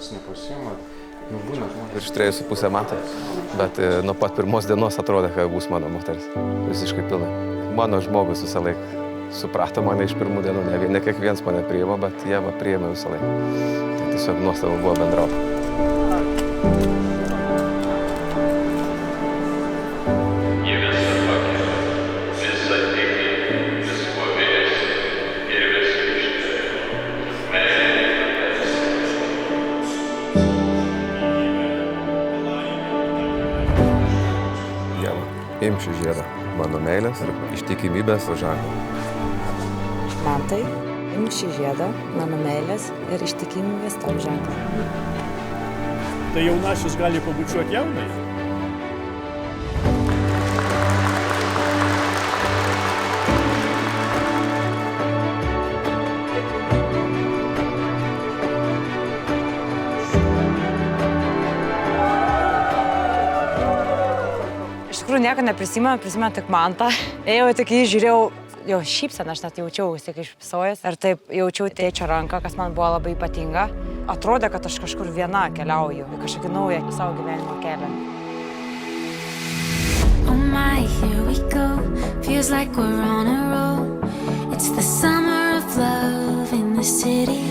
kas nepasiima. Nu, būna žmonės. Virš 3,5 metų, bet nuo pat pirmos dienos atrodė, kad bus mano moteris. Visiškai pilnai. Mano žmogus visą laiką suprato mane iš pirmų dienų. Ne kiekvienas mane priima, bet jie priėmė visą laiką. Tai tiesiog nuostabu buvo bendrauti. Imk šį žiedą mano meilės ir ištikimybės ženklą. Mantai, imk šį žiedą mano meilės ir ištikimybės tau ženklą. Tai jaunasis gali pabučiuoti jaunai? Iš tikrųjų nieko neprisimenu tik Mantą. Ėjau tik jį žiūrėjau, jo šypseną aš net jaučiau, tik išpsojęs. Ir taip jaučiau tėčio ranką, kas man buvo labai ypatinga. Atrodė, kad aš kažkur viena keliauju, į kažkokį naują savo gyvenimo kelią. Oh my, here we go. Feels like we're on a roll. It's the summer of love in the city.